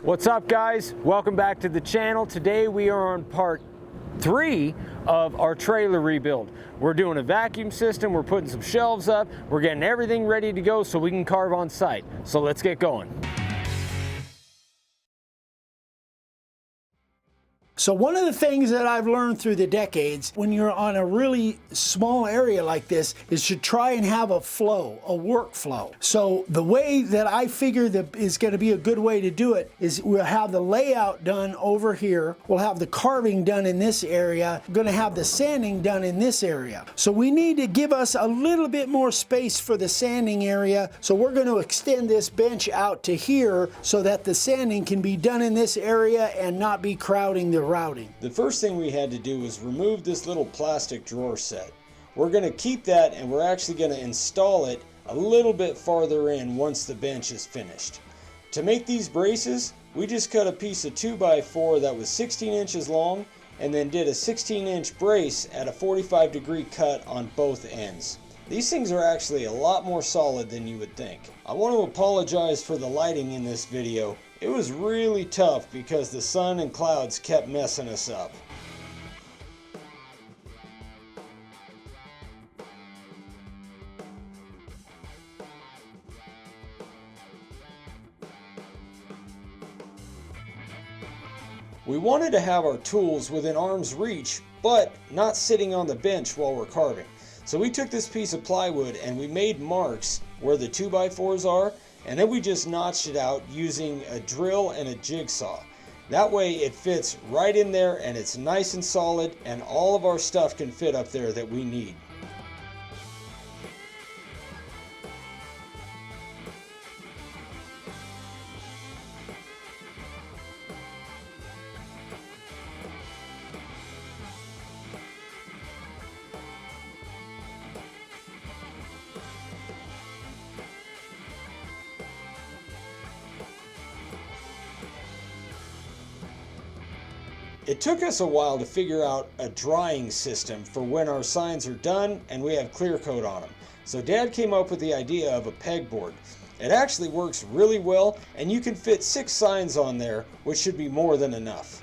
What's up, guys? Welcome back to the channel. Today we are on part 3 of our trailer rebuild. We're doing a vacuum system, we're putting some shelves up, we're getting everything ready to go so we can carve on site. So let's get going. So one of the things that I've learned through the decades, when you're on a really small area like this, is to try and have a flow, a workflow. So the way that I figure that is going to be a good way to do it is we'll have the layout done over here. We'll have the carving done in this area. We're going to have the sanding done in this area. So we need to give us a little bit more space for the sanding area. So we're going to extend this bench out to here so that the sanding can be done in this area and not be crowding the routing. The first thing we had to do was remove this little plastic drawer set. We're going to keep that, and we're actually going to install it a little bit farther in once the bench is finished. To make these braces, we just cut a piece of 2x4 that was 16 inches long and then did a 16-inch brace at a 45-degree cut on both ends. These things are actually a lot more solid than you would think. I want to apologize for the lighting in this video. It was really tough because the sun and clouds kept messing us up. We wanted to have our tools within arm's reach, but not sitting on the bench while we're carving. So we took this piece of plywood and we made marks where the 2x4s are, and then we just notched it out using a drill and a jigsaw. That way it fits right in there and it's nice and solid, and all of our stuff can fit up there that we need. It took us a while to figure out a drying system for when our signs are done and we have clear coat on them. So Dad came up with the idea of a pegboard. It actually works really well, and you can fit 6 signs on there, which should be more than enough.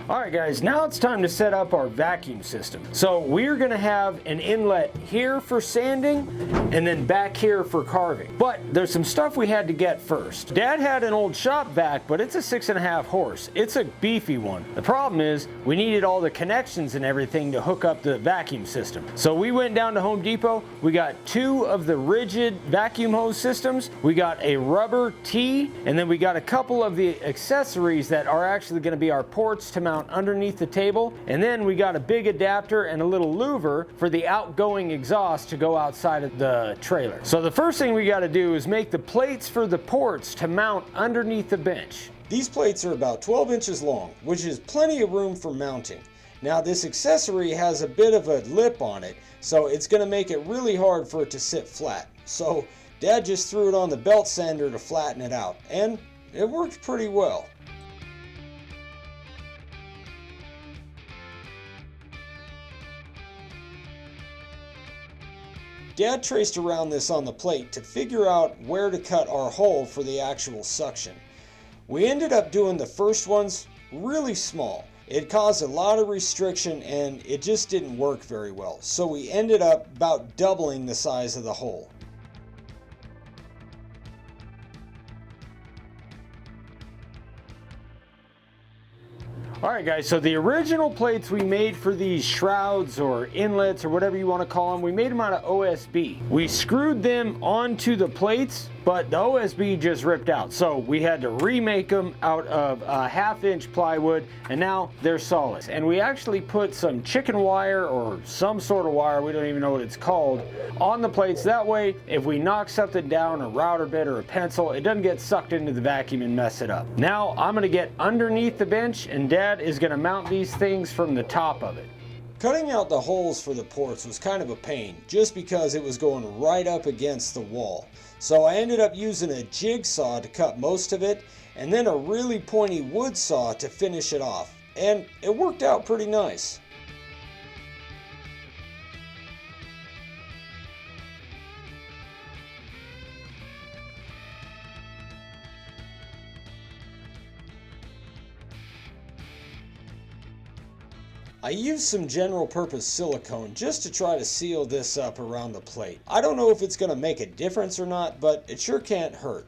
Alright guys, now it's time to set up our vacuum system. So we're going to have an inlet here for sanding and then back here for carving. But there's some stuff we had to get first. Dad had an old shop vac, but it's a 6.5 horse. It's a beefy one. The problem is we needed all the connections and everything to hook up the vacuum system. So we went down to Home Depot. We got 2 of the rigid vacuum hose systems. We got a rubber T, and then we got a couple of the accessories that are actually going to be our ports to mount underneath the table, and then we got a big adapter and a little louver for the outgoing exhaust to go outside of the trailer. So the first thing we got to do is make the plates for the ports to mount underneath the bench. These plates are about 12 inches long, which is plenty of room for mounting. Now this accessory has a bit of a lip on it, so it's going to make it really hard for it to sit flat. So Dad just threw it on the belt sander to flatten it out, and it worked pretty well. Dad traced around this on the plate to figure out where to cut our hole for the actual suction. We ended up doing the first ones really small. It caused a lot of restriction and it just didn't work very well. So we ended up about doubling the size of the hole. Alright guys, so the original plates we made for these shrouds or inlets or whatever you want to call them, we made them out of OSB. We screwed them onto the plates, but the OSB just ripped out. So we had to remake them out of a 1/2-inch plywood, and now they're solid. And we actually put some chicken wire or some sort of wire, we don't even know what it's called, on the plates. That way, if we knock something down, a router bit or a pencil, it doesn't get sucked into the vacuum and mess it up. Now I'm going to get underneath the bench, and Dad is going to mount these things from the top of it. Cutting out the holes for the ports was kind of a pain, just because it was going right up against the wall. So I ended up using a jigsaw to cut most of it, and then a really pointy wood saw to finish it off. and it worked out pretty nice. I used some general purpose silicone just to try to seal this up around the plate. I don't know if it's going to make a difference or not, but it sure can't hurt.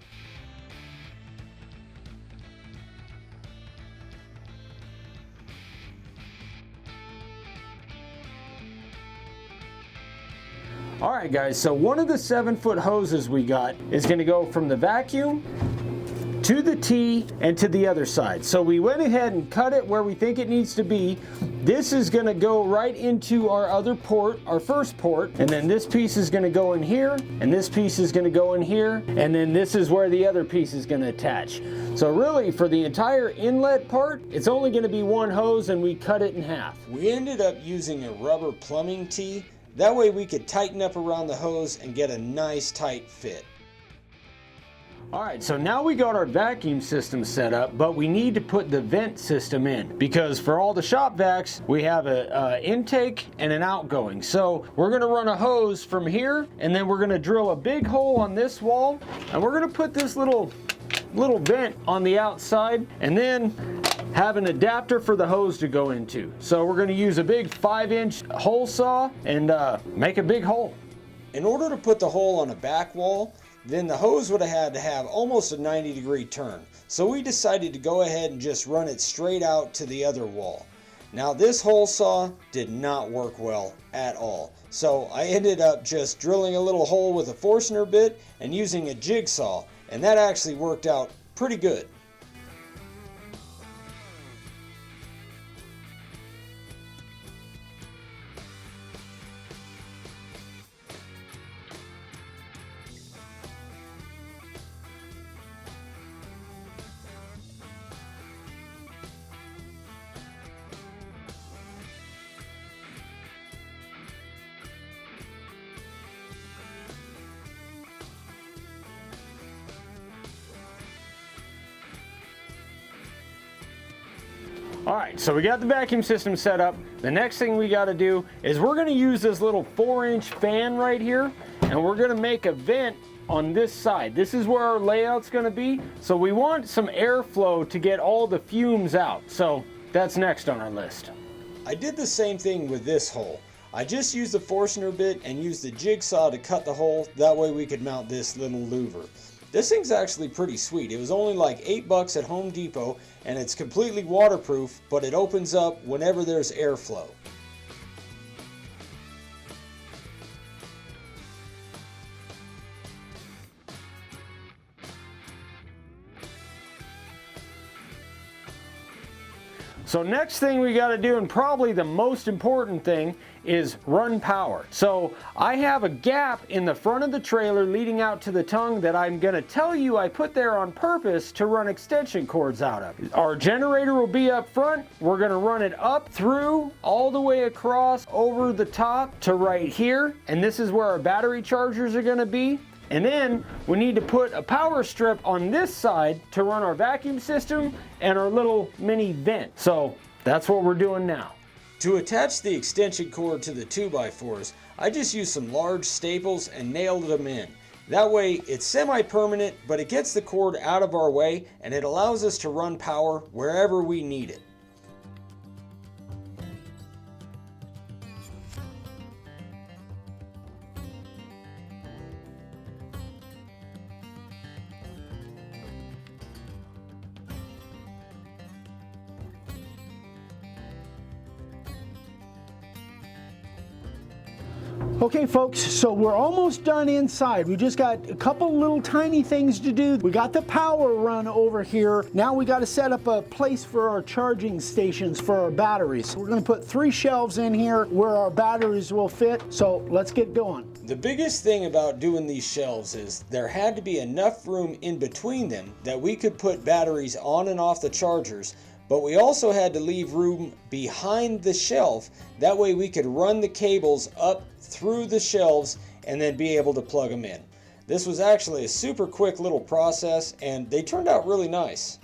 Alright guys, so one of the 7-foot hoses we got is going to go from the vacuum to the T and to the other side. So we went ahead and cut it where we think it needs to be. This is going to go right into our other port, our first port, and then this piece is going to go in here, and this piece is going to go in here, and then this is where the other piece is going to attach. So really, for the entire inlet part, it's only going to be one hose, and we cut it in half. We ended up using a rubber plumbing tee. That way we could tighten up around the hose and get a nice tight fit. Alright, so now we got our vacuum system set up, but we need to put the vent system in, because for all the shop vacs, we have an intake and an outgoing. So we're going to run a hose from here, and then we're going to drill a big hole on this wall, and we're going to put this little vent on the outside, and then have an adapter for the hose to go into. So we're going to use a big 5-inch hole saw and make a big hole. In order to put the hole on a back wall, then the hose would have had to have almost a 90-degree turn. So we decided to go ahead and just run it straight out to the other wall. Now this hole saw did not work well at all. So I ended up just drilling a little hole with a Forstner bit and using a jigsaw, and that actually worked out pretty good. Alright, so we got the vacuum system set up. The next thing we got to do is we're going to use this little 4-inch fan right here, and we're going to make a vent on this side. This is where our layout's going to be. So we want some airflow to get all the fumes out. So that's next on our list. I did the same thing with this hole. I just used the Forstner bit and used the jigsaw to cut the hole. That way we could mount this little louver. This thing's actually pretty sweet. It was only like $8 at Home Depot, and it's completely waterproof, but it opens up whenever there's airflow. So next thing we got to do, and probably the most important thing, is run power. So I have a gap in the front of the trailer leading out to the tongue that I'm going to tell you I put there on purpose to run extension cords out of. Our generator will be up front. We're going to run it up through, all the way across, over the top to right here. And this is where our battery chargers are going to be. And then we need to put a power strip on this side to run our vacuum system and our little mini vent. So that's what we're doing now. To attach the extension cord to the 2x4s, I just used some large staples and nailed them in. That way it's semi-permanent, but it gets the cord out of our way and it allows us to run power wherever we need it. Okay folks, so we're almost done inside. We just got a couple little tiny things to do. We got the power run over here. Now we got to set up a place for our charging stations for our batteries. We're going to put 3 shelves in here where our batteries will fit. So let's get going. The biggest thing about doing these shelves is there had to be enough room in between them that we could put batteries on and off the chargers, but we also had to leave room behind the shelf. That way we could run the cables up through the shelves and then be able to plug them in. This was actually a super quick little process and they turned out really nice.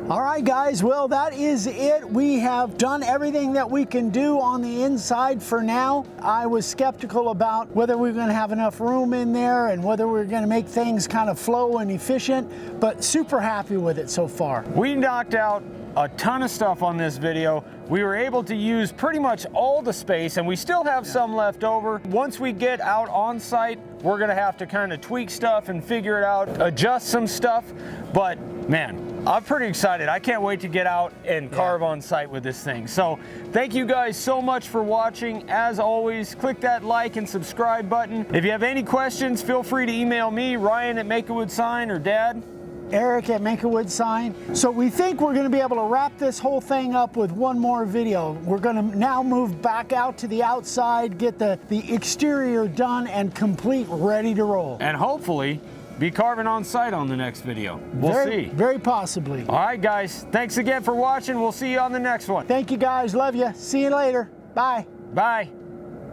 All right, guys, well, that is it. We have done everything that we can do on the inside for now. I was skeptical about whether we were going to have enough room in there and whether we were going to make things kind of flow and efficient, but super happy with it so far. We knocked out a ton of stuff on this video. We were able to use pretty much all the space, and we still have some left over. Once we get out on site, we're gonna have to kind of tweak stuff and figure it out, adjust some stuff, but man, I'm pretty excited. I can't wait to get out and carve on site with this thing. So thank you guys so much for watching. As always, click that like and subscribe button. If you have any questions, feel free to email me, Ryan at Make-A-Wood Sign, or Dad, Eric at Make-A-Wood Sign. So we think we're going to be able to wrap this whole thing up with one more video. We're going to now move back out to the outside, get the exterior done and complete, ready to roll. and hopefully be carving on site on the next video. We'll see. Very possibly. All right, guys. Thanks again for watching. We'll see you on the next one. Thank you, guys. Love you. See you later. Bye. Bye.